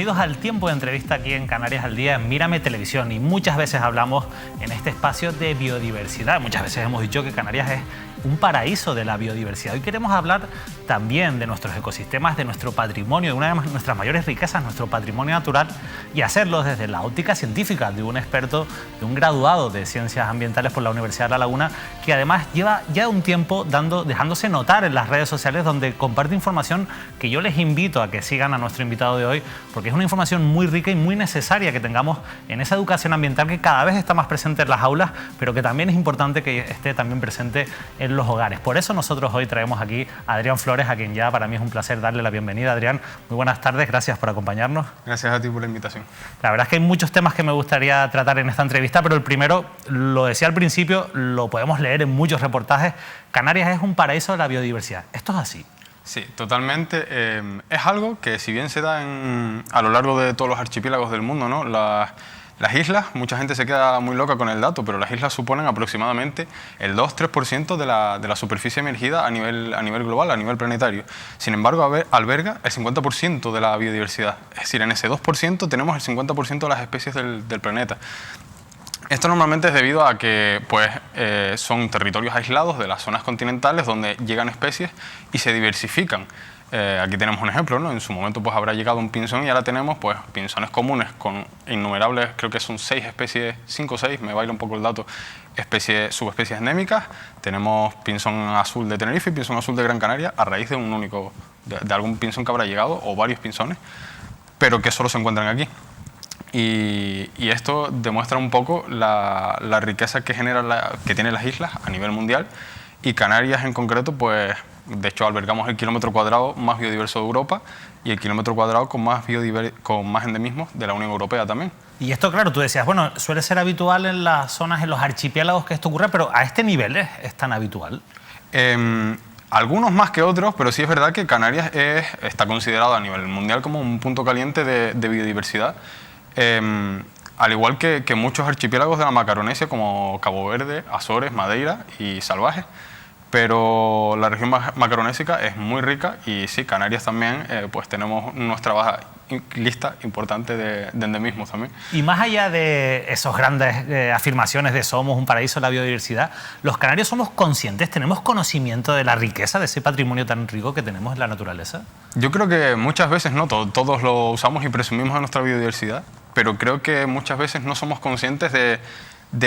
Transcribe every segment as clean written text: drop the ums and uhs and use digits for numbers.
bienvenidos al tiempo de entrevista aquí en Canarias al Día en Mírame Televisión. Y muchas veces hablamos en este espacio de biodiversidad. Muchas veces hemos dicho que Canarias es un paraíso de la biodiversidad. Hoy queremos hablar también de nuestros ecosistemas, de nuestro patrimonio, de una de nuestras mayores riquezas, nuestro patrimonio natural, y hacerlo desde la óptica científica de un experto, de un graduado de Ciencias Ambientales por la Universidad de La Laguna, que además lleva ya un tiempo dejándose notar en las redes sociales, donde comparte información que yo les invito a que sigan a nuestro invitado de hoy, porque es una información muy rica y muy necesaria que tengamos en esa educación ambiental que cada vez está más presente en las aulas, pero que también es importante que esté también presente en los hogares. Por eso nosotros hoy traemos aquí a Adrián Flores, a quien ya para mí es un placer darle la bienvenida. Adrián, muy buenas tardes, gracias por acompañarnos. Gracias a ti por la invitación. La verdad es que hay muchos temas que me gustaría tratar en esta entrevista, pero el primero, lo decía al principio, lo podemos leer en muchos reportajes: Canarias es un paraíso de la biodiversidad. ¿Esto es así? Sí, totalmente. Es algo que, si bien se da a lo largo de todos los archipiélagos del mundo, ¿no? Las islas, mucha gente se queda muy loca con el dato, pero las islas suponen aproximadamente el 2-3% de la superficie emergida a nivel global, a nivel planetario. Sin embargo, alberga el 50% de la biodiversidad. Es decir, en ese 2% tenemos el 50% de las especies del planeta. Esto normalmente es debido a que son territorios aislados de las zonas continentales donde llegan especies y se diversifican. Aquí tenemos un ejemplo, ¿no? En su momento habrá llegado un pinzón y ahora tenemos pinzones comunes con innumerables, creo que son 6 especies, 5 o 6, me baila un poco el dato, subespecies endémicas. Tenemos pinzón azul de Tenerife y pinzón azul de Gran Canaria a raíz de de algún pinzón que habrá llegado, o varios pinzones, pero que solo se encuentran aquí. Y esto demuestra un poco la riqueza que tienen las islas a nivel mundial, y Canarias en concreto, de hecho albergamos el kilómetro cuadrado más biodiverso de Europa y el kilómetro cuadrado con más endemismos de la Unión Europea también. Y esto, claro, tú decías, bueno, suele ser habitual en las zonas, en los archipiélagos que esto ocurre, pero ¿a este nivel es tan habitual? Algunos más que otros, pero sí es verdad que Canarias está considerado a nivel mundial como un punto caliente de biodiversidad. Al igual que muchos archipiélagos de la Macaronesia, como Cabo Verde, Azores, Madeira y Salvajes, pero la región macaronésica es muy rica, y sí, Canarias también, tenemos nuestra lista importante de endemismos también. Y más allá de esas grandes afirmaciones de somos un paraíso de la biodiversidad, ¿los canarios somos conscientes, tenemos conocimiento de la riqueza, de ese patrimonio tan rico que tenemos en la naturaleza? Yo creo que muchas veces no, todos lo usamos y presumimos de nuestra biodiversidad, pero creo que muchas veces no somos conscientes de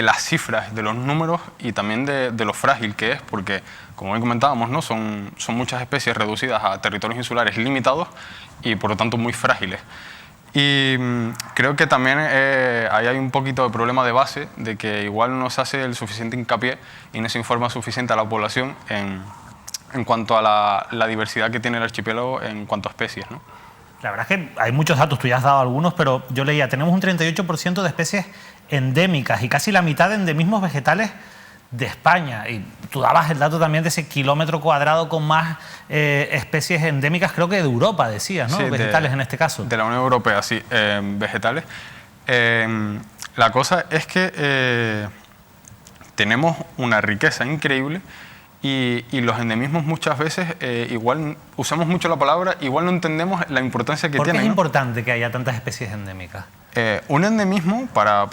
las cifras, de los números, y también de lo frágil que es, porque, como bien comentábamos, ¿no? son muchas especies reducidas a territorios insulares limitados y por lo tanto muy frágiles. Y creo que también ahí hay un poquito de problema de base, de que igual no se hace el suficiente hincapié y no se informa suficiente a la población en cuanto a la diversidad que tiene el archipiélago en cuanto a especies, ¿no? La verdad es que hay muchos datos, tú ya has dado algunos, pero yo leía, tenemos un 38% de especies endémicas y casi la mitad de endemismos vegetales de España. Y tú dabas el dato también de ese kilómetro cuadrado con más especies endémicas, creo que de Europa, decías, ¿no? Sí, vegetales en este caso. De la Unión Europea, sí, vegetales. La cosa es que tenemos una riqueza increíble, y los endemismos muchas veces, igual usamos mucho la palabra, igual no entendemos la importancia que tienen. ¿Por qué es importante que haya tantas especies endémicas? Un endemismo, para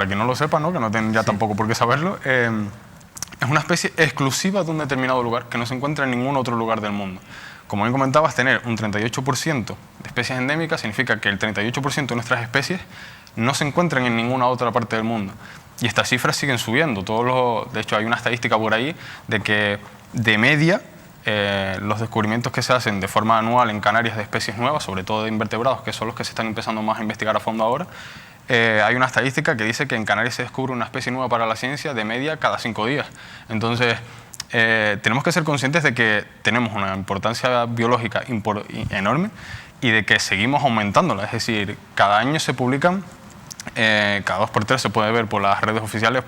quien no lo sepa, ¿no? Que no tienen ya tampoco por qué saberlo, es una especie exclusiva de un determinado lugar, que no se encuentra en ningún otro lugar del mundo. Como bien comentabas, tener un 38% de especies endémicas significa que el 38% de nuestras especies no se encuentran en ninguna otra parte del mundo. Y estas cifras siguen subiendo. De hecho, hay una estadística por ahí de que, de media, los descubrimientos que se hacen de forma anual en Canarias de especies nuevas, sobre todo de invertebrados, que son los que se están empezando más a investigar a fondo ahora, hay una estadística que dice que en Canarias se descubre una especie nueva para la ciencia de media cada 5 días. Entonces, tenemos que ser conscientes de que tenemos una importancia biológica enorme y de que seguimos aumentándola. Es decir, cada año se publican, cada 2 por 3 se puede ver por las redes oficiales,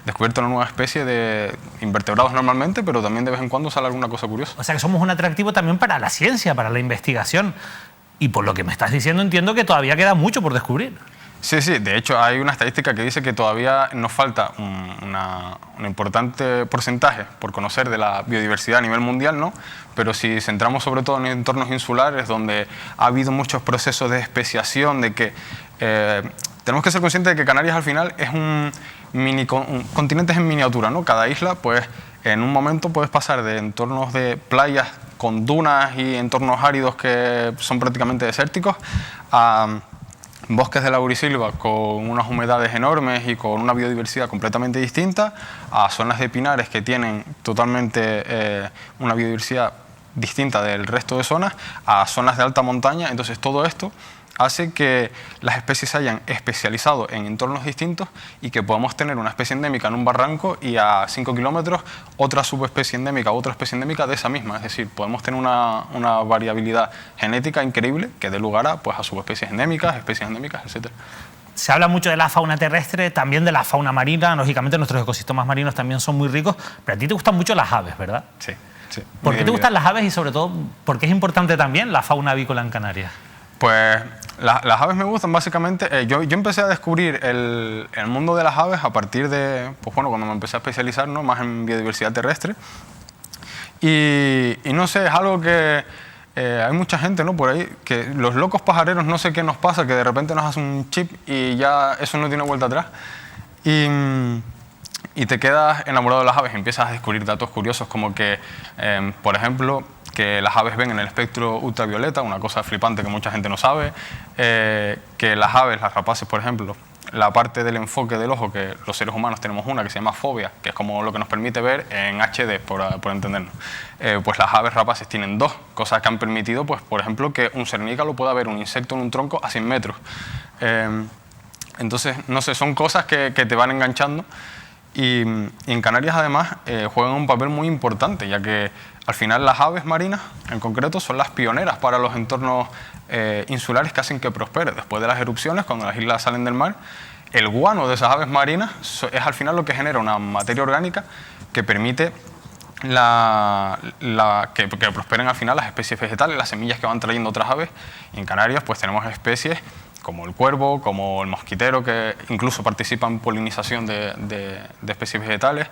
descubierta una nueva especie de invertebrados normalmente, pero también de vez en cuando sale alguna cosa curiosa. O sea que somos un atractivo también para la ciencia, para la investigación. Y por lo que me estás diciendo entiendo que todavía queda mucho por descubrir. Sí, de hecho hay una estadística que dice que todavía nos falta un importante porcentaje por conocer de la biodiversidad a nivel mundial, ¿no? Pero si centramos sobre todo en entornos insulares, donde ha habido muchos procesos de especiación, de que tenemos que ser conscientes de que Canarias al final es un continente en miniatura, ¿no? Cada isla, pues en un momento puedes pasar de entornos de playas con dunas y entornos áridos que son prácticamente desérticos a bosques de laurisilva con unas humedades enormes y con una biodiversidad completamente distinta, a zonas de pinares que tienen totalmente una biodiversidad distinta del resto de zonas, a zonas de alta montaña. Entonces todo esto hace que las especies se hayan especializado en entornos distintos y que podamos tener una especie endémica en un barranco y a 5 kilómetros otra subespecie endémica, otra especie endémica de esa misma. Es decir, podemos tener una variabilidad genética increíble que dé lugar a, pues, a subespecies endémicas, etc. Se habla mucho de la fauna terrestre, también de la fauna marina. Lógicamente nuestros ecosistemas marinos también son muy ricos, pero a ti te gustan mucho las aves, ¿verdad? Sí. ¿Por qué te gustan las aves y sobre todo por qué es importante también la fauna avícola en Canarias? Pues las aves me gustan básicamente. Yo empecé a descubrir el mundo de las aves a partir de, pues bueno, cuando me empecé a especializar, ¿no?, más en biodiversidad terrestre. Y no sé, es algo que hay mucha gente, ¿no?, por ahí, que los locos pajareros, no sé qué nos pasa, que de repente nos hacen un chip y ya eso no tiene vuelta atrás. Y te quedas enamorado de las aves y empiezas a descubrir datos curiosos como que, por ejemplo, que las aves ven en el espectro ultravioleta, una cosa flipante que mucha gente no sabe, que las aves, las rapaces, por ejemplo, la parte del enfoque del ojo, que los seres humanos tenemos una que se llama fobia, que es como lo que nos permite ver en HD, por entendernos. Pues las aves rapaces tienen dos cosas que han permitido, pues, por ejemplo, que un cernícalo pueda ver un insecto en un tronco a 100 metros. Entonces, no sé, son cosas que te van enganchando. Y en Canarias, además, juegan un papel muy importante, ya que al final las aves marinas, en concreto, son las pioneras para los entornos insulares que hacen que prospere. Después de las erupciones, cuando las islas salen del mar, el guano de esas aves marinas es al final lo que genera una materia orgánica que permite que prosperen al final las especies vegetales, las semillas que van trayendo otras aves. Y en Canarias, pues tenemos especies como el cuervo, como el mosquitero, que incluso participan en polinización de especies vegetales,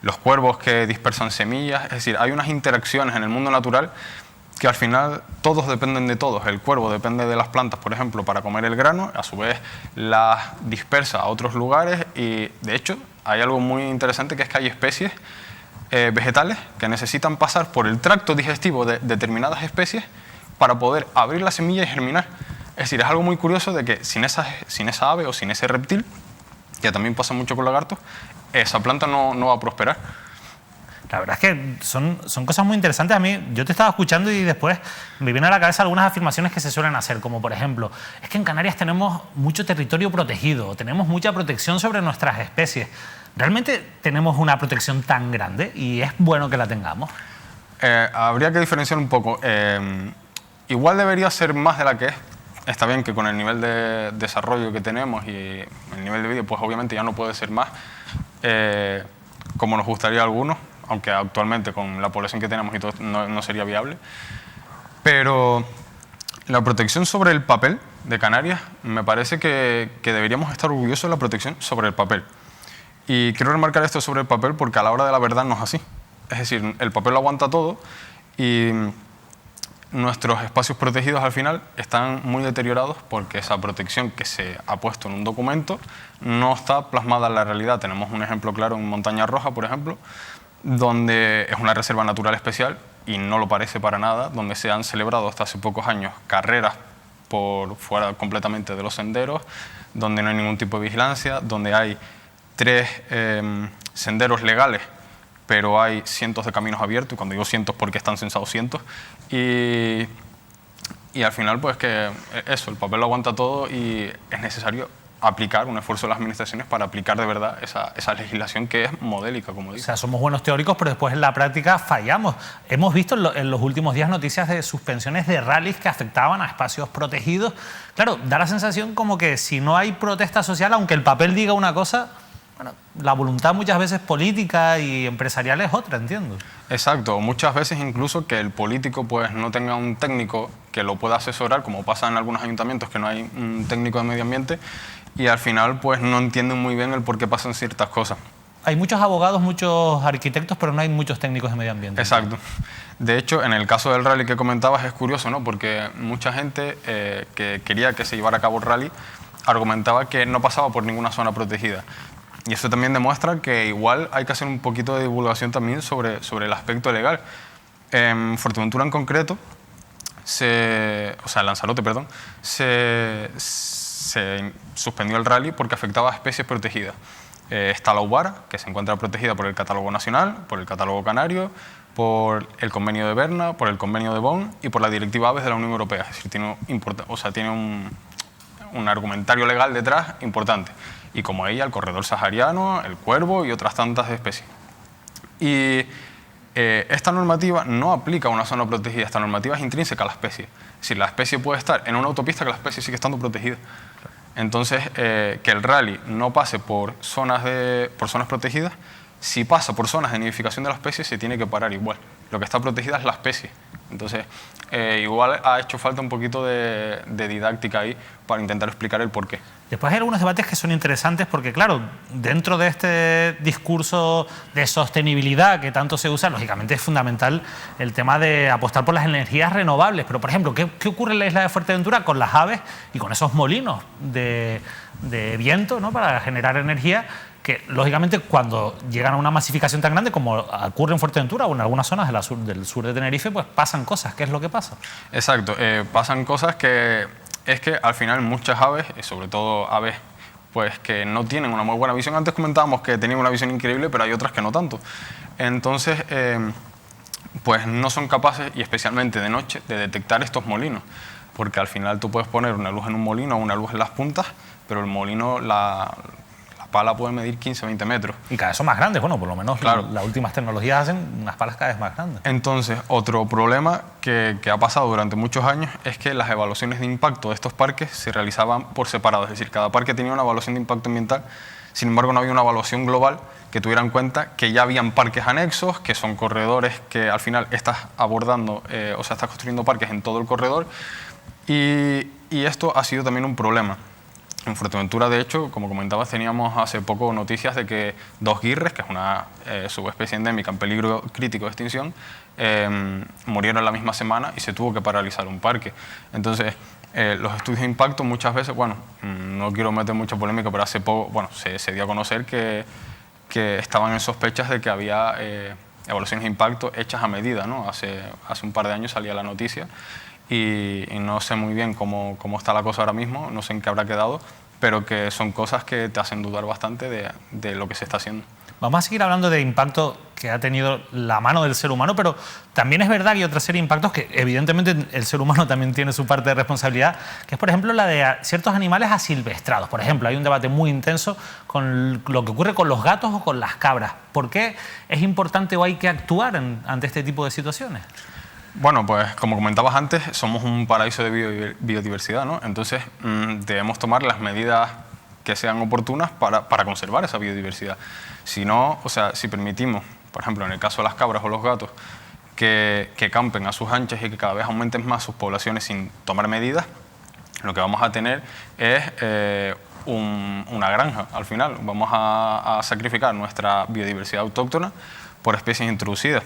los cuervos que dispersan semillas. Es decir, hay unas interacciones en el mundo natural que al final todos dependen de todos. El cuervo depende de las plantas, por ejemplo, para comer el grano, a su vez las dispersa a otros lugares y, de hecho, hay algo muy interesante, que es que hay especies vegetales que necesitan pasar por el tracto digestivo de determinadas especies para poder abrir la semilla y germinar. Es decir, es algo muy curioso de que sin esa ave o sin ese reptil, que también pasa mucho con lagartos, esa planta no va a prosperar. La verdad es que son cosas muy interesantes. A mí, yo te estaba escuchando y después me vienen a la cabeza algunas afirmaciones que se suelen hacer, como por ejemplo, es que en Canarias tenemos mucho territorio protegido, tenemos mucha protección sobre nuestras especies. ¿Realmente tenemos una protección tan grande y es bueno que la tengamos? Habría que diferenciar un poco. Igual debería ser más de la que es. Está bien que con el nivel de desarrollo que tenemos y el nivel de vida, pues obviamente ya no puede ser más, como nos gustaría a algunos, aunque actualmente con la población que tenemos y todo no sería viable. Pero la protección sobre el papel de Canarias, me parece que deberíamos estar orgullosos de la protección sobre el papel. Y quiero remarcar esto sobre el papel porque a la hora de la verdad no es así. Es decir, el papel lo aguanta todo y nuestros espacios protegidos al final están muy deteriorados porque esa protección que se ha puesto en un documento no está plasmada en la realidad. Tenemos un ejemplo claro en Montaña Roja, por ejemplo, donde es una reserva natural especial y no lo parece para nada, donde se han celebrado hasta hace pocos años carreras por fuera completamente de los senderos, donde no hay ningún tipo de vigilancia, donde hay 3 senderos legales, pero hay cientos de caminos abiertos, y cuando digo cientos porque están censados cientos, y al final pues que eso, el papel lo aguanta todo y es necesario aplicar un esfuerzo de las administraciones para aplicar de verdad esa legislación que es modélica, como digo. O sea, somos buenos teóricos, pero después en la práctica fallamos. Hemos visto en los últimos días noticias de suspensiones de rallies que afectaban a espacios protegidos. Claro, da la sensación como que si no hay protesta social, aunque el papel diga una cosa, bueno, la voluntad muchas veces política y empresarial es otra, entiendo. Exacto, muchas veces incluso que el político pues no tenga un técnico que lo pueda asesorar, como pasa en algunos ayuntamientos que no hay un técnico de medio ambiente, y al final pues no entienden muy bien el por qué pasan ciertas cosas. Hay muchos abogados, muchos arquitectos, pero no hay muchos técnicos de medio ambiente. Exacto. De hecho, en el caso del rally que comentabas es curioso, ¿no? Porque mucha gente que quería que se llevara a cabo el rally argumentaba que no pasaba por ninguna zona protegida. Y eso también demuestra que igual hay que hacer un poquito de divulgación también sobre el aspecto legal. En Fuerteventura en concreto, en Lanzarote, perdón, se suspendió el rally porque afectaba a especies protegidas. Está la Ubara, que se encuentra protegida por el Catálogo Nacional, por el Catálogo Canario, por el Convenio de Berna, por el Convenio de Bonn y por la Directiva Aves de la Unión Europea. Es decir, tiene un argumentario legal detrás importante. Y como ella, el corredor sahariano, el cuervo y otras tantas especies. Y esta normativa no aplica a una zona protegida, esta normativa es intrínseca a la especie. Es decir, la especie puede estar en una autopista que la especie sigue estando protegida. Entonces, que el rally no pase por zonas protegidas, si pasa por zonas de nidificación de la especie, se tiene que parar igual. Lo que está protegida es la especie. Entonces, igual ha hecho falta un poquito de didáctica ahí para intentar explicar el porqué. Después hay algunos debates que son interesantes porque, claro, dentro de este discurso de sostenibilidad que tanto se usa, lógicamente es fundamental el tema de apostar por las energías renovables. Pero, por ejemplo, ¿qué ocurre en la isla de Fuerteventura con las aves y con esos molinos de viento, ¿no?, para generar energía? Que, lógicamente, cuando llegan a una masificación tan grande como ocurre en Fuerteventura o en algunas zonas del sur de Tenerife, pues pasan cosas. ¿Qué es lo que pasa? Exacto, pasan cosas que es que al final muchas aves, sobre todo aves pues que no tienen una muy buena visión. Antes comentábamos que tenían una visión increíble, pero hay otras que no tanto. Entonces, pues no son capaces, y especialmente de noche, de detectar estos molinos. Porque al final tú puedes poner una luz en un molino o una luz en las puntas, pero el molino, la pala puede medir 15-20 metros. Y cada vez son más grandes, bueno, por lo menos claro. Las últimas tecnologías hacen unas palas cada vez más grandes. Entonces, otro problema que ha pasado durante muchos años es que las evaluaciones de impacto de estos parques se realizaban por separado, es decir, cada parque tenía una evaluación de impacto ambiental, sin embargo no había una evaluación global que tuviera en cuenta que ya habían parques anexos, que son corredores que al final estás abordando, estás construyendo parques en todo el corredor, y esto ha sido también un problema. En Fuerteventura, de hecho, como comentabas, teníamos hace poco noticias de que dos guirres, que es una subespecie endémica en peligro crítico de extinción, murieron la misma semana y se tuvo que paralizar un parque. Entonces, los estudios de impacto muchas veces, bueno, no quiero meter mucha polémica, pero hace poco, bueno, se dio a conocer que estaban en sospechas de que había evaluaciones de impacto hechas a medida, ¿no? Hace un par de años salía la noticia. Y no sé muy bien cómo está la cosa ahora mismo, no sé en qué habrá quedado, pero que son cosas que te hacen dudar bastante de lo que se está haciendo. Vamos a seguir hablando de impacto que ha tenido la mano del ser humano, pero también es verdad que hay otra serie de impactos que evidentemente el ser humano también tiene su parte de responsabilidad, que es, por ejemplo, la de ciertos animales asilvestrados. Por ejemplo, hay un debate muy intenso con lo que ocurre con los gatos o con las cabras. ¿Por qué es importante o hay que actuar ante este tipo de situaciones? Bueno, pues como comentabas antes, somos un paraíso de biodiversidad, ¿no? Entonces debemos tomar las medidas que sean oportunas para conservar esa biodiversidad. Si no, si permitimos, por ejemplo, en el caso de las cabras o los gatos, que campen a sus anchas y que cada vez aumenten más sus poblaciones sin tomar medidas, lo que vamos a tener es una granja. Al final vamos a sacrificar nuestra biodiversidad autóctona por especies introducidas.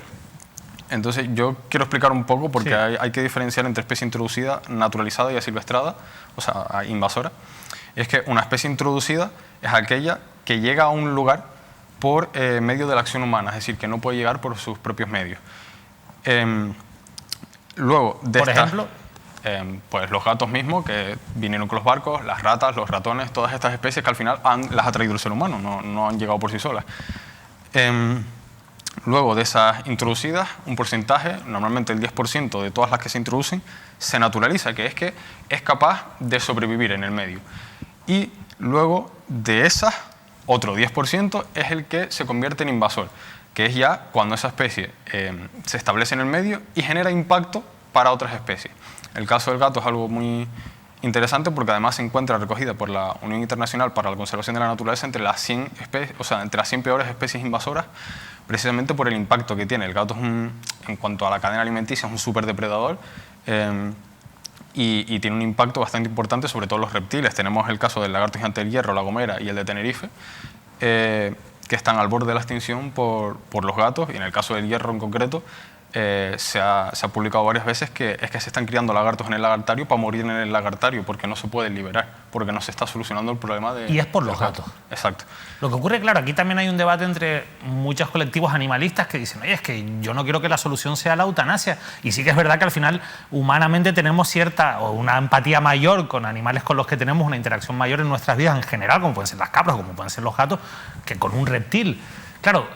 Entonces yo quiero explicar un poco porque sí. hay que diferenciar entre especie introducida, naturalizada y asilvestrada, invasora. Y es que una especie introducida es aquella que llega a un lugar por medio de la acción humana, es decir, que no puede llegar por sus propios medios. Luego, ¿por ejemplo? Pues los gatos mismos que vinieron con los barcos, las ratas, los ratones, todas estas especies que al final las ha traído el ser humano, no han llegado por sí solas. Luego de esas introducidas, un porcentaje, normalmente el 10% de todas las que se introducen, se naturaliza, que es capaz de sobrevivir en el medio. Y luego de esas, otro 10% es el que se convierte en invasor, que es ya cuando esa especie se establece en el medio y genera impacto para otras especies. El caso del gato es algo muy interesante porque además se encuentra recogida por la Unión Internacional para la Conservación de la Naturaleza entre las 100 peores especies invasoras, precisamente por el impacto que tiene. El gato en cuanto a la cadena alimenticia es un superdepredador y tiene un impacto bastante importante sobre todo los reptiles. Tenemos el caso del lagarto gigante del hierro, la gomera y el de Tenerife, que están al borde de la extinción por los gatos, y en el caso del hierro en concreto, se ha publicado varias veces que es que se están criando lagartos en el lagartario para morir en el lagartario, porque no se pueden liberar, porque no se está solucionando el problema de... Y es por los gatos. Exacto. Lo que ocurre, claro, aquí también hay un debate entre muchos colectivos animalistas que dicen, oye, es que yo no quiero que la solución sea la eutanasia. Y sí que es verdad que al final humanamente tenemos cierta o una empatía mayor con animales con los que tenemos una interacción mayor en nuestras vidas en general, como pueden ser las cabras, como pueden ser los gatos, que con un reptil. Claro,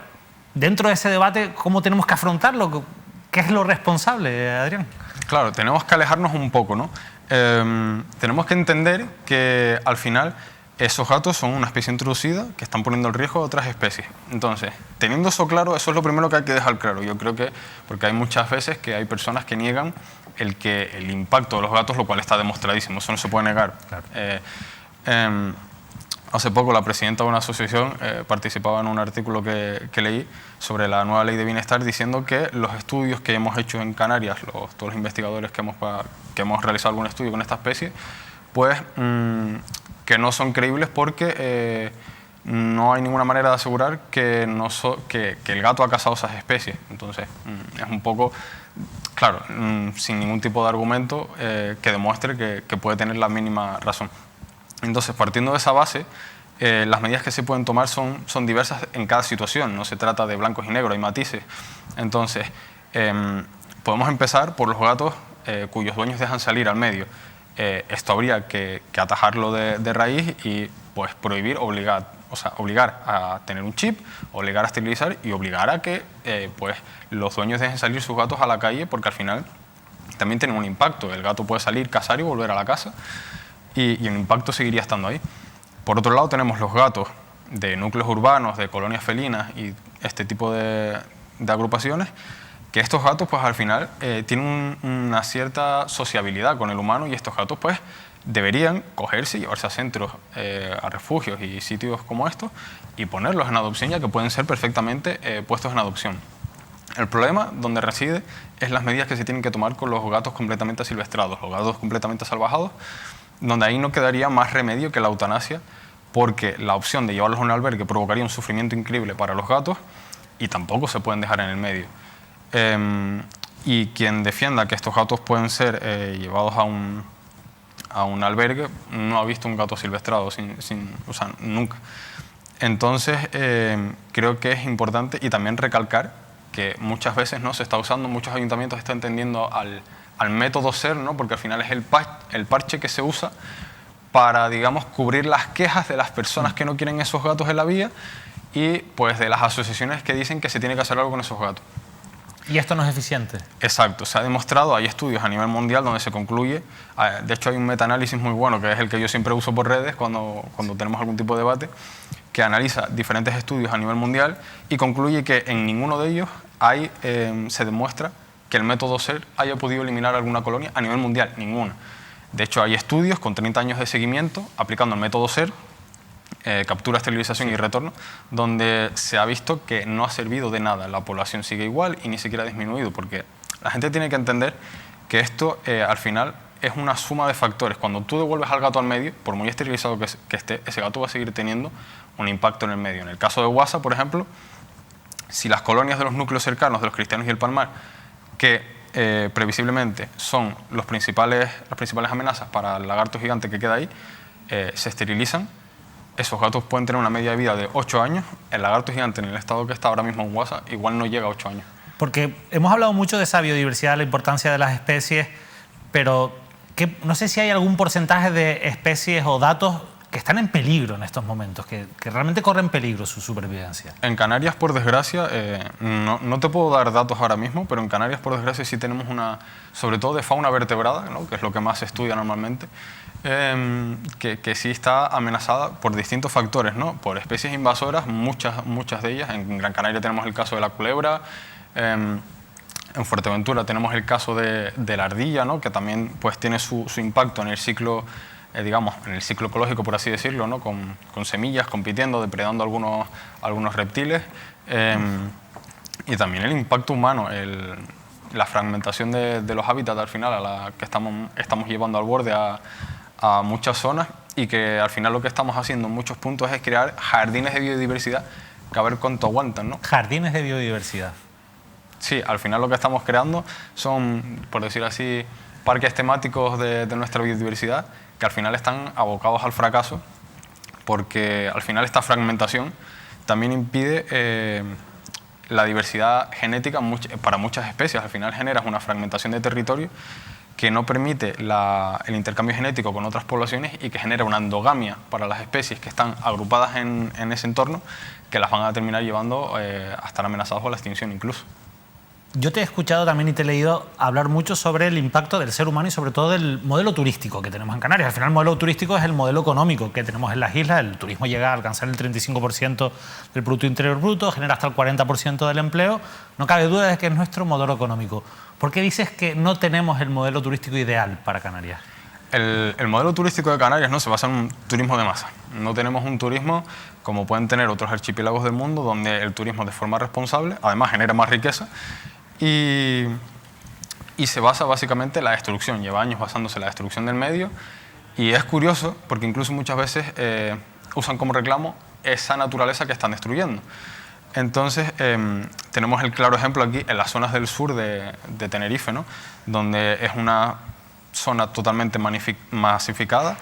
dentro de ese debate, ¿cómo tenemos que afrontarlo? ¿Qué es lo responsable, Adrián? Claro, tenemos que alejarnos un poco, ¿no? Tenemos que entender que al final esos gatos son una especie introducida que están poniendo en riesgo a otras especies. Entonces, teniendo eso claro, eso es lo primero que hay que dejar claro. Yo creo que, porque hay muchas veces que hay personas que niegan el impacto de los gatos, lo cual está demostradísimo, eso no se puede negar. Claro. Hace poco la presidenta de una asociación participaba en un artículo que leí sobre la nueva ley de bienestar, diciendo que los estudios que hemos hecho en Canarias, todos los investigadores que hemos realizado algún estudio con esta especie, pues que no son creíbles porque no hay ninguna manera de asegurar que el gato ha cazado esas especies. Entonces es un poco, claro, sin ningún tipo de argumento que demuestre que puede tener la mínima razón. Entonces, partiendo de esa base, las medidas que se pueden tomar son diversas en cada situación, no se trata de blancos y negros, hay matices. Entonces, podemos empezar por los gatos cuyos dueños dejan salir al medio. Esto habría que atajarlo de raíz y pues prohibir, obligar a tener un chip, obligar a esterilizar y obligar a que pues, los dueños dejen salir sus gatos a la calle, porque al final también tienen un impacto. El gato puede salir, cazar y volver a la casa, y el impacto seguiría estando ahí. Por otro lado, tenemos los gatos de núcleos urbanos, de colonias felinas y este tipo de agrupaciones, que estos gatos pues al final tienen una cierta sociabilidad con el humano, y estos gatos pues deberían cogerse y llevarse a centros, a refugios y sitios como estos y ponerlos en adopción, ya que pueden ser perfectamente puestos en adopción. El problema donde reside es las medidas que se tienen que tomar con los gatos completamente asilvestrados, los gatos completamente salvajados, donde ahí no quedaría más remedio que la eutanasia, porque la opción de llevarlos a un albergue provocaría un sufrimiento increíble para los gatos y tampoco se pueden dejar en el medio. Y quien defienda que estos gatos pueden ser llevados a un albergue no ha visto un gato silvestrado, o sea, nunca. Entonces, creo que es importante y también recalcar que muchas veces no se está usando, muchos ayuntamientos están entendiendo al método SER, ¿no? Porque al final es el parche que se usa para, digamos, cubrir las quejas de las personas que no quieren esos gatos en la vía y pues de las asociaciones que dicen que se tiene que hacer algo con esos gatos. ¿Y esto no es eficiente? Exacto, se ha demostrado, hay estudios a nivel mundial donde se concluye, de hecho hay un metaanálisis muy bueno, que es el que yo siempre uso por redes cuando tenemos algún tipo de debate, que analiza diferentes estudios a nivel mundial y concluye que en ninguno de ellos se demuestra que el método SER haya podido eliminar alguna colonia a nivel mundial, ninguna. De hecho, hay estudios con 30 años de seguimiento aplicando el método SER, captura, esterilización y retorno, donde se ha visto que no ha servido de nada. La población sigue igual y ni siquiera ha disminuido, porque la gente tiene que entender que esto al final es una suma de factores. Cuando tú devuelves al gato al medio, por muy esterilizado que esté, ese gato va a seguir teniendo un impacto en el medio. En el caso de Guasa, por ejemplo, si las colonias de los núcleos cercanos de los Cristianos y el Palmar, que previsiblemente son las principales amenazas para el lagarto gigante que queda ahí, se esterilizan, esos gatos pueden tener una media de vida de 8 años. El lagarto gigante, en el estado que está ahora mismo en Guasa, igual no llega a 8 años. Porque hemos hablado mucho de esa biodiversidad, la importancia de las especies, pero no sé si hay algún porcentaje de especies o datos que están en peligro en estos momentos, que realmente corren peligro su supervivencia. En Canarias, por desgracia, no te puedo dar datos ahora mismo, pero en Canarias, por desgracia, sí tenemos sobre todo de fauna vertebrada, ¿no? Que es lo que más se estudia normalmente, que sí está amenazada por distintos factores, ¿no? Por especies invasoras, muchas de ellas. En Gran Canaria tenemos el caso de la culebra, en Fuerteventura tenemos el caso de la ardilla, ¿no? Que también pues, tiene su impacto en el ciclo, digamos, en el ciclo ecológico, por así decirlo, ¿no? Con semillas, compitiendo, depredando algunos reptiles, y también el impacto humano, la fragmentación de los hábitats al final a la que estamos llevando al borde a muchas zonas, y que al final lo que estamos haciendo en muchos puntos es crear jardines de biodiversidad que a ver cuánto aguantan, ¿no? Jardines de biodiversidad. Sí, al final lo que estamos creando son, por decir así, parques temáticos de nuestra biodiversidad que al final están abocados al fracaso porque al final esta fragmentación también impide la diversidad genética para muchas especies. Al final generas una fragmentación de territorio que no permite el intercambio genético con otras poblaciones y que genera una endogamia para las especies que están agrupadas en ese entorno que las van a terminar llevando a estar amenazadas por la extinción incluso. Yo te he escuchado también y te he leído hablar mucho sobre el impacto del ser humano y sobre todo del modelo turístico que tenemos en Canarias. Al final el modelo turístico es el modelo económico que tenemos en las islas. El turismo llega a alcanzar el 35% del Producto Interior Bruto, genera hasta el 40% del empleo. No cabe duda de que es nuestro modelo económico. ¿Por qué dices que no tenemos el modelo turístico ideal para Canarias? El modelo turístico de Canarias no se basa en un turismo de masa. No tenemos un turismo como pueden tener otros archipiélagos del mundo donde el turismo de forma responsable además genera más riqueza y se basa básicamente en la destrucción. Lleva años basándose en la destrucción del medio y es curioso porque incluso muchas veces usan como reclamo esa naturaleza que están destruyendo. Entonces tenemos el claro ejemplo aquí en las zonas del sur de Tenerife, ¿no? Donde es una zona totalmente masificada,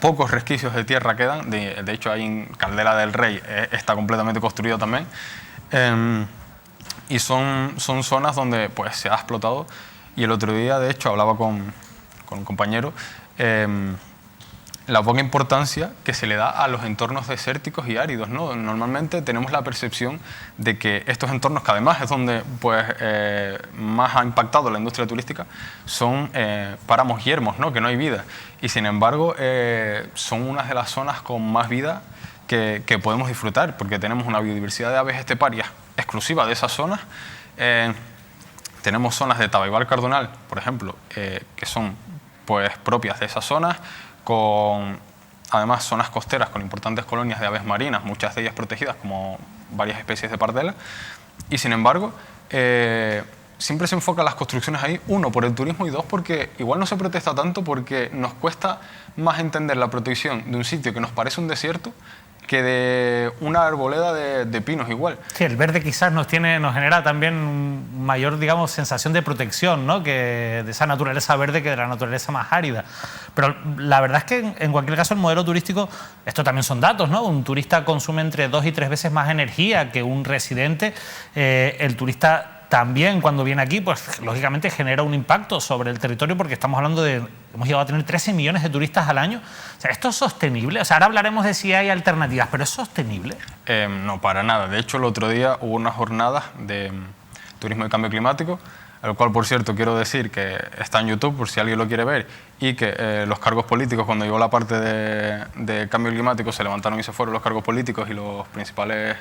pocos resquicios de tierra quedan, de hecho ahí en Caldera del Rey está completamente construido también, y son zonas donde pues, se ha explotado. Y el otro día de hecho hablaba con un compañero la poca importancia que se le da a los entornos desérticos y áridos, ¿no? Normalmente tenemos la percepción de que estos entornos, que además es donde pues, más ha impactado la industria turística, son páramos yermos, ¿no? Que no hay vida. Y sin embargo son unas de las zonas con más vida que podemos disfrutar, porque tenemos una biodiversidad de aves esteparias exclusiva de esas zonas. Tenemos zonas de Tabaibal Cardonal, por ejemplo, que son pues, propias de esas zonas, con además zonas costeras con importantes colonias de aves marinas, muchas de ellas protegidas como varias especies de pardela, y sin embargo siempre se enfocan las construcciones ahí, uno, por el turismo y dos, porque igual no se protesta tanto porque nos cuesta más entender la protección de un sitio que nos parece un desierto que de una arboleda de pinos igual. Sí, el verde quizás nos genera también mayor, digamos, sensación de protección, ¿no? Que de esa naturaleza verde que de la naturaleza más árida. Pero la verdad es que en cualquier caso el modelo turístico, esto también son datos, ¿no? Un turista consume entre 2 y 3 veces más energía que un residente. El turista también cuando viene aquí, pues lógicamente genera un impacto sobre el territorio porque estamos hablando de, hemos llegado a tener 13 millones de turistas al año. O sea, ¿esto es sostenible? O sea, ahora hablaremos de si hay alternativas, pero ¿es sostenible? No, para nada. De hecho, el otro día hubo unas jornadas de turismo de cambio climático, el cual, por cierto, quiero decir que está en YouTube por si alguien lo quiere ver, y que los cargos políticos, cuando llegó la parte de cambio climático, se levantaron y se fueron los cargos políticos y los directores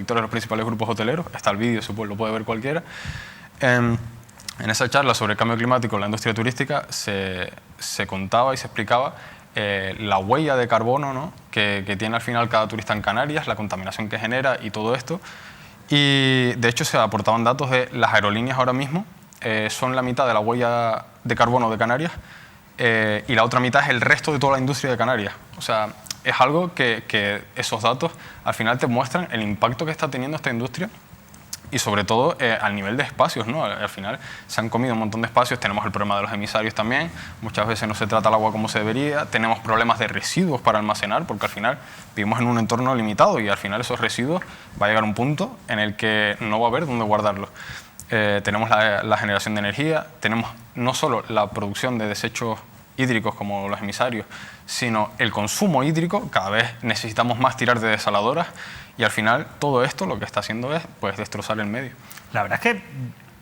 de los principales grupos hoteleros. Está el vídeo, lo puede ver cualquiera. En esa charla sobre el cambio climático en la industria turística se contaba y se explicaba la huella de carbono, ¿no? que tiene al final cada turista en Canarias, la contaminación que genera y todo esto. Y de hecho se aportaban datos de las aerolíneas ahora mismo, son la mitad de la huella de carbono de Canarias y la otra mitad es el resto de toda la industria de Canarias. O sea, es algo que esos datos al final te muestran el impacto que está teniendo esta industria y sobre todo al nivel de espacios, ¿no? Al final se han comido un montón de espacios, tenemos el problema de los emisarios también, muchas veces no se trata el agua como se debería, tenemos problemas de residuos para almacenar porque al final vivimos en un entorno limitado y al final esos residuos va a llegar a un punto en el que no va a haber dónde guardarlos. Tenemos la generación de energía, tenemos no solo la producción de desechos hídricos como los emisarios, sino el consumo hídrico. Cada vez necesitamos más tirar de desaladoras y al final todo esto lo que está haciendo es pues, destrozar el medio. La verdad es que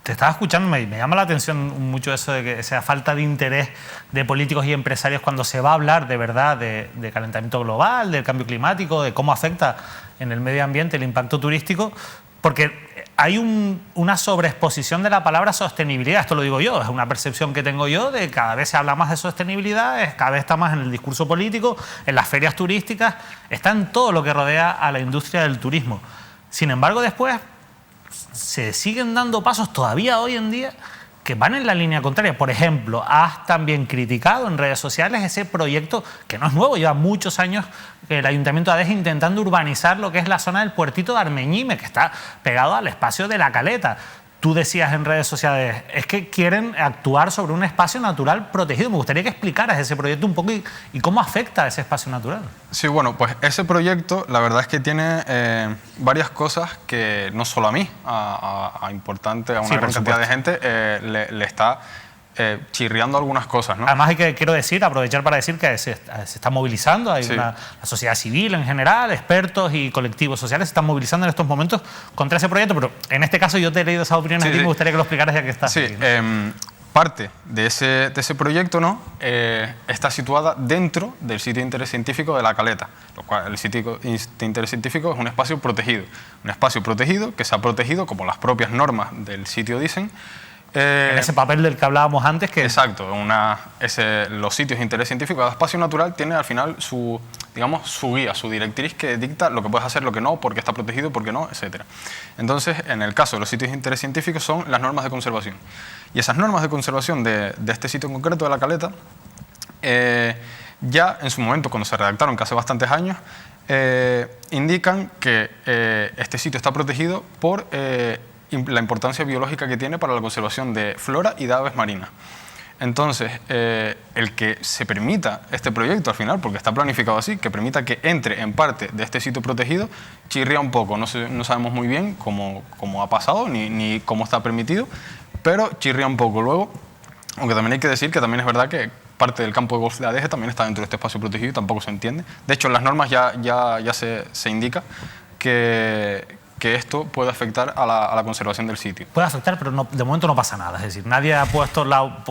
te estaba escuchando, me llama la atención mucho eso de que esa falta de interés de políticos y empresarios cuando se va a hablar de verdad de calentamiento global, del cambio climático, de cómo afecta en el medio ambiente el impacto turístico, porque hay una sobreexposición de la palabra sostenibilidad. Esto lo digo yo, es una percepción que tengo yo de que cada vez se habla más de sostenibilidad, cada vez está más en el discurso político, en las ferias turísticas, está en todo lo que rodea a la industria del turismo. Sin embargo, después se siguen dando pasos todavía hoy en día que van en la línea contraria. Por ejemplo, has también criticado en redes sociales ese proyecto, que no es nuevo, lleva muchos años el Ayuntamiento de Adeje intentando urbanizar lo que es la zona del puertito de Armeñime, que está pegado al espacio de La Caleta. Tú decías en redes sociales, es que quieren actuar sobre un espacio natural protegido. Me gustaría que explicaras ese proyecto un poco y cómo afecta a ese espacio natural. Sí, bueno, pues ese proyecto la verdad es que tiene varias cosas que no solo a mí, a una gran cantidad de gente le está chirriando algunas cosas, ¿no? Además quiero decir, aprovechar para decir que se está movilizando, hay la sociedad civil en general, expertos y colectivos sociales se están movilizando en estos momentos contra ese proyecto, pero en este caso yo te he leído esas opiniones y me gustaría que lo explicaras ya que estás aquí, ¿no? Parte de ese proyecto, ¿no? Está situada dentro del sitio de interés científico de La Caleta, lo cual el sitio de interés científico es un espacio protegido que se ha protegido, como las propias normas del sitio dicen, en ese papel del que hablábamos antes. Exacto, los sitios de interés científico, cada espacio natural tiene al final su guía, su directriz que dicta lo que puedes hacer, lo que no, por qué está protegido, por qué no, etc. Entonces, en el caso de los sitios de interés científico son las normas de conservación. Y esas normas de conservación de este sitio en concreto, de La Caleta, ya en su momento, cuando se redactaron, que hace bastantes años, indican que este sitio está protegido por la importancia biológica que tiene para la conservación de flora y de aves marinas. Entonces, el que se permita este proyecto al final, porque está planificado así, que permita que entre en parte de este sitio protegido, chirría un poco. No sabemos muy bien cómo ha pasado ni cómo está permitido, pero chirría un poco. Luego, aunque también hay que decir que también es verdad que parte del campo de golf de Adeje también está dentro de este espacio protegido y tampoco se entiende. De hecho, en las normas ya se indica que esto puede afectar a la conservación del sitio. Puede afectar, pero de momento no pasa nada. Es decir, nadie ha puesto,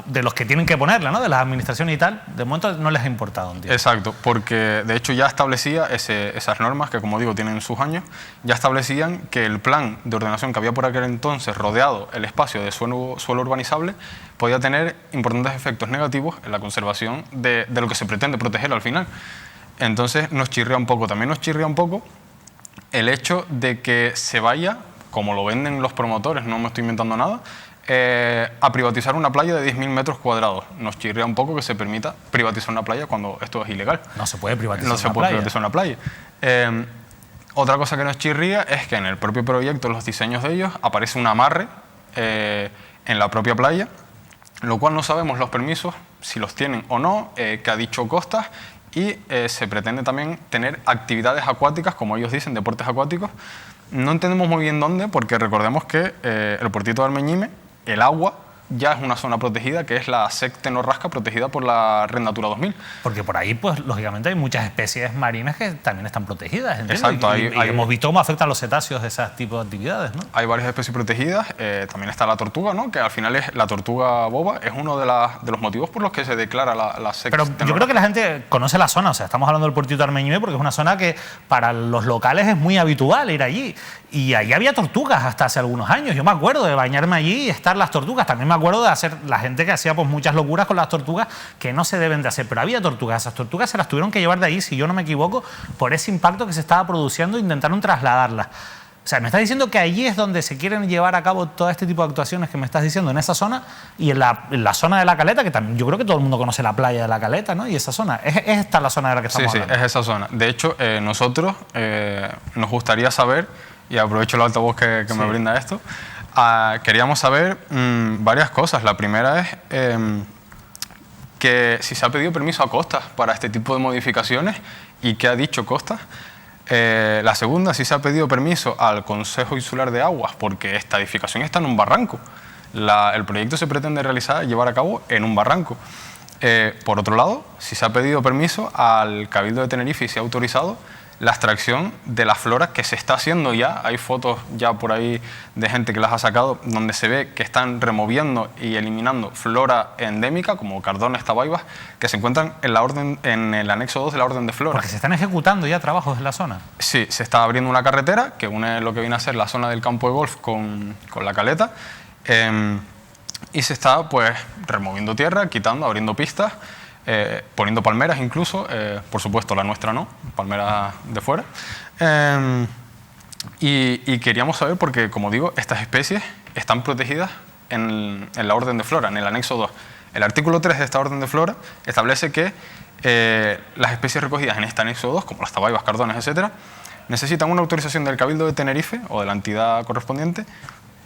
de los que tienen que ponerla, ¿no? De las administraciones y tal, de momento no les ha importado. ¿Entiendes? Exacto, porque de hecho ya establecía esas normas, que como digo tienen sus años, ya establecían que el plan de ordenación que había por aquel entonces rodeado el espacio de suelo urbanizable podía tener importantes efectos negativos en la conservación de lo que se pretende proteger al final. Entonces nos chirría un poco, también nos chirría un poco el hecho de que se vaya, como lo venden los promotores, no me estoy inventando nada, a privatizar una playa de 10.000 metros cuadrados. Nos chirría un poco que se permita privatizar una playa cuando esto es ilegal. No se puede privatizar No se puede privatizar una playa. Otra cosa que nos chirría es que en el propio proyecto, en los diseños de ellos, aparece un amarre en la propia playa, lo cual no sabemos los permisos, si los tienen o no, que ha dicho Costas. Y se pretende también tener actividades acuáticas, como ellos dicen, deportes acuáticos. No entendemos muy bien dónde, porque recordemos que el puertito de Armeñime, el agua, ya es una zona protegida, que es la SEC Tenorrasca, protegida por la Red Natura 2000. Porque por ahí, pues, lógicamente, hay muchas especies marinas que también están protegidas, ¿entiendes? Exacto. Y hemos visto cómo afectan los cetáceos de ese tipo de actividades, ¿no? Hay varias especies protegidas. También está la tortuga, ¿no? Que al final la tortuga boba es uno de los motivos por los que se declara la SEC Tenorrasca. Pero yo creo que la gente conoce la zona. O sea, estamos hablando del puertito de Armeñime porque es una zona que para los locales es muy habitual ir allí. Y allí había tortugas hasta hace algunos años. Yo me acuerdo de bañarme allí y estar las tortugas. También me acuerdo de hacer la gente que hacía pues muchas locuras con las tortugas que no se deben de hacer. Pero había tortugas. Esas tortugas se las tuvieron que llevar de allí, si yo no me equivoco, por ese impacto que se estaba produciendo e intentaron trasladarlas. O sea, me estás diciendo que allí es donde se quieren llevar a cabo todo este tipo de actuaciones que me estás diciendo, en esa zona y en la zona de La Caleta, que también yo creo que todo el mundo conoce la playa de La Caleta, ¿no? Y esa zona, ¿es esta la zona de la que estamos hablando? Sí, es esa zona. De hecho, nosotros nos gustaría saber, y aprovecho el altavoz que me brinda esto, queríamos saber varias cosas. La primera es que si se ha pedido permiso a Costas para este tipo de modificaciones y qué ha dicho Costas. La segunda, si se ha pedido permiso al Consejo Insular de Aguas, porque esta edificación está en un barranco. El proyecto se pretende llevar a cabo en un barranco. Por otro lado, si se ha pedido permiso al Cabildo de Tenerife y se ha autorizado la extracción de la flora que se está haciendo ya. Hay fotos ya por ahí de gente que las ha sacado donde se ve que están removiendo y eliminando flora endémica como cardones, tabaibas, que se encuentran en el anexo 2 de la Orden de Flora. Porque se están ejecutando ya trabajos en la zona. Sí, se está abriendo una carretera que une lo que viene a ser la zona del campo de golf con La Caleta, y se está pues removiendo tierra, abriendo pistas, poniendo palmeras incluso, por supuesto la nuestra no, palmeras de fuera. Y queríamos saber, porque como digo, estas especies están protegidas en la orden de flora, en el anexo 2. El artículo 3 de esta orden de flora establece que las especies recogidas en este anexo 2, como las tabaibas, cardones, etcétera, necesitan una autorización del Cabildo de Tenerife o de la entidad correspondiente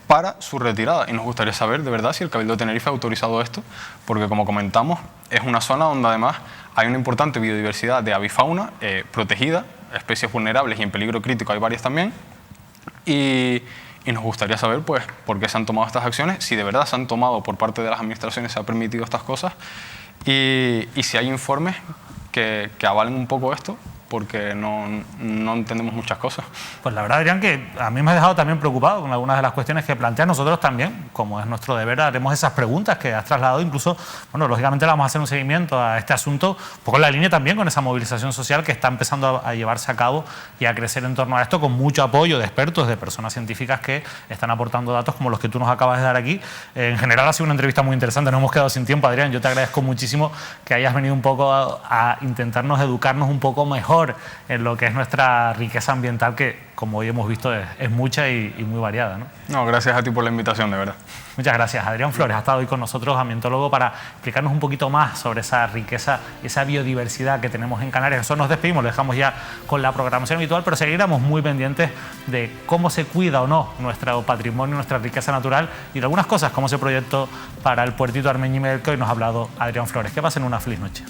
para su retirada. Y nos gustaría saber de verdad si el Cabildo de Tenerife ha autorizado esto, porque como comentamos, es una zona donde además hay una importante biodiversidad de avifauna protegida, especies vulnerables y en peligro crítico hay varias también, y nos gustaría saber pues, por qué se han tomado estas acciones, si de verdad se han tomado por parte de las administraciones, se ha permitido estas cosas, y si hay informes que avalen un poco esto, porque no entendemos muchas cosas. Pues la verdad, Adrián, que a mí me ha dejado también preocupado con algunas de las cuestiones que planteas. Nosotros también, como es nuestro deber, haremos esas preguntas que has trasladado. Incluso, bueno, lógicamente le vamos a hacer un seguimiento a este asunto, un poco en la línea también con esa movilización social que está empezando a llevarse a cabo y a crecer en torno a esto, con mucho apoyo de expertos, de personas científicas que están aportando datos como los que tú nos acabas de dar aquí. En general ha sido una entrevista muy interesante, nos hemos quedado sin tiempo, Adrián. Yo te agradezco muchísimo que hayas venido un poco a intentarnos educarnos un poco mejor en lo que es nuestra riqueza ambiental, que como hoy hemos visto es mucha y muy variada, ¿no? No, gracias a ti por la invitación, de verdad. Muchas gracias. Adrián Flores ha estado hoy con nosotros, ambientólogo, para explicarnos un poquito más sobre esa riqueza, esa biodiversidad que tenemos en Canarias. Nosotros nos despedimos, lo dejamos ya con la programación habitual, pero seguiremos muy pendientes de cómo se cuida o no nuestro patrimonio, nuestra riqueza natural y de algunas cosas como ese proyecto para el puertito Armeñímel que hoy nos ha hablado Adrián Flores. Que pasen una feliz noche.